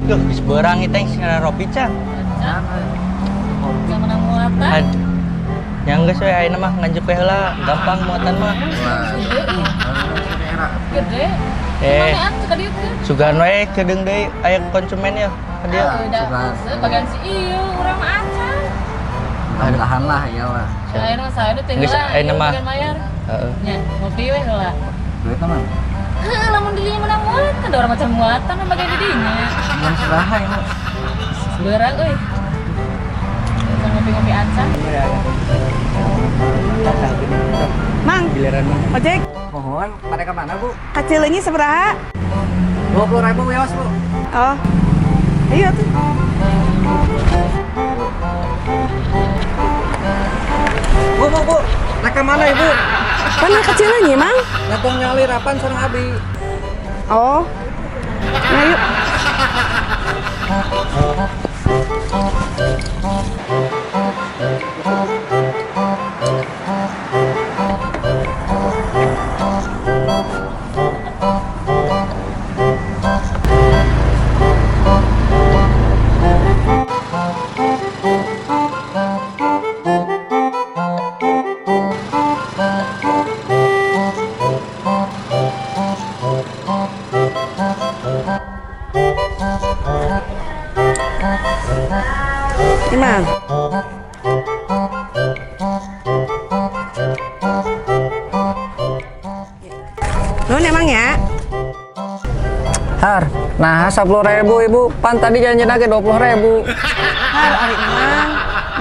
Yuh, geus beurang ieu teh ngararob pican. Yang menang muatan. Yang geus we ayeuna mah nganjuk we heula, gampang muatan mah. Gede. Mamean suka dieu teh. Sugan we kedeung deui aya konsumen ya. Dia Udah, bagian si ieu urang mah acan. Mudah-mudahan lah ya lah. Ayeuna saya teh Geus ayeuna mah. bayar. Heeh. Nya, ngopi we heula. Duit mah. Heuh, lamun di dieu menang muatan, ada orang macam muatan bagian di dinya. Yang sebaha ya. Beurang euy. Kita ngopi-ngopi acan. Mang, Giliran mah. ojek, Mohon, pada kemana bu? kacileunyi sabaraha? 20.000 weos bu. Oh, iya tuh. Bu, nak kemana ibu? Mana kacileunyi, Mang? Ngatong nyali rapan sareng abi. Oh, nah yuk. Mang. Nun emang ya? Har, nah 10.000 ibu. Pan tadi janji lagi 20.000. Har, ari Mang.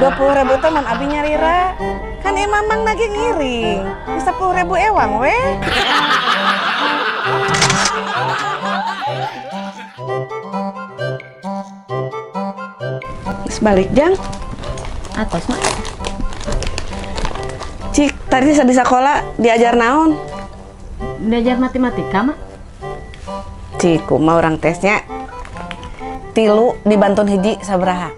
20.000 teman abi nyarira. Kan emang Mang lagi ngiring. Di 10.000 ewang we. Balik jang. Atas mah. Cik, tadi di sekolah diajar naon? Belajar matematika mah. Cik, mah orang tesnya 3 dibantun hiji sabaraha.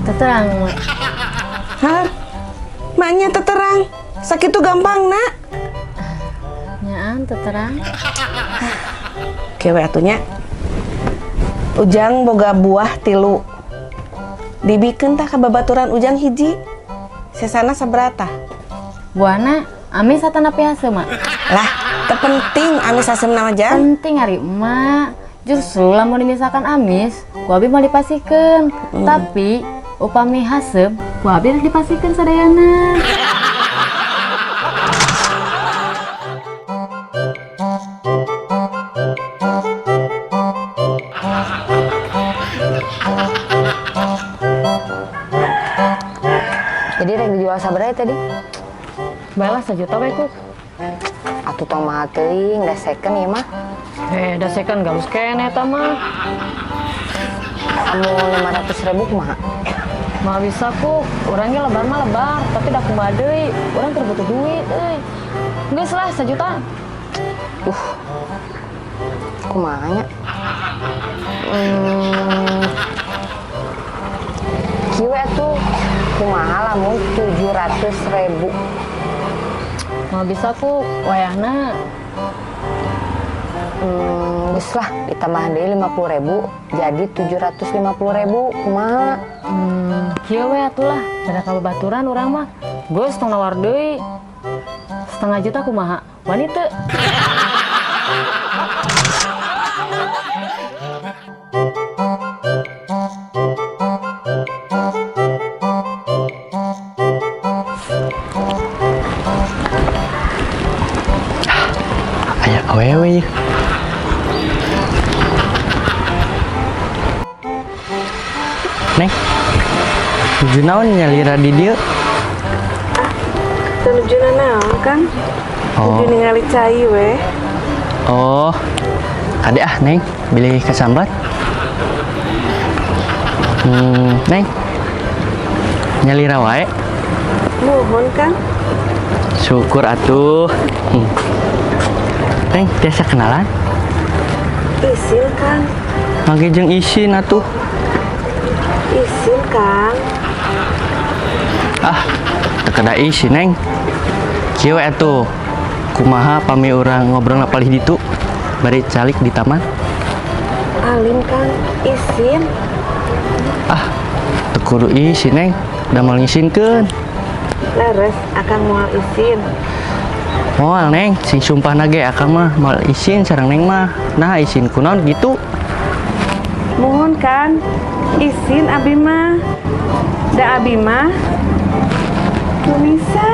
Terang mah. Har, maknya terang. Sakit tuh gampang nak. Nyaan terang. Kewe atunya. Ujang boga buah 3. Dibikeun tah ka babaturan Ujang hiji. Sesana saberata? Buana ami satana piasa mah. Lah, terpenting amis asem nama jang. Penting hari emak. Justru lamun misalkan amis, ku abi mau dipasikeun. Tapi upami haseup, ku abi rek dipasikeun sadayana. Jadi rek dijual sabaraha tadi? Balas 1 juta we ku. Atuh tong mahal teuing, da second ieu mah. Da second galus kene eta mah. Anu 500.000 kumaha? Mah bisa ku, urangnya lebar mah lebar, tapi da kumaha deui, urang keur butuh duit euy. Geus lah 1 juta. Kumaha nya? Kieu atuh kumaha lamun 700.000. Mah bisa ku, wayahna. Geus lah ditambah deui 50.000 jadi 750.000 kumaha? Kieu we atuh lah, pada kababaturan urang mah. Geus tong nawar deui. 1,5 juta kumaha? Wani teu? Aya awewe ieu. Neng. Tujuh naon nyalira di dieu? Tunujuna naon kan? Oh. Tujuh ningali cai we. Oh. Ade Neng, beli kesambat. Neng. Nyalira wae. Nuhun kan? Syukur atuh. Neng, biasa kenalan? Isin kan? Mage jeung isin atuh. Isin kan? Ah, teu kada isin, Neng. Kieu atuh. Kumaha pami urang ngobrol palih ditu? bari calik di taman. Alim Kang, izin. Ah, teu kudu izin Neng, da mal ngisinkeun. Leres, Akang moal izin. Moal Neng, sing sumpah ge akang mah mal izin sareng Neng mah. Nah, izin kunaon gitu. Mohon Kang, izin abi mah. Da abi mah. Tuh bisa.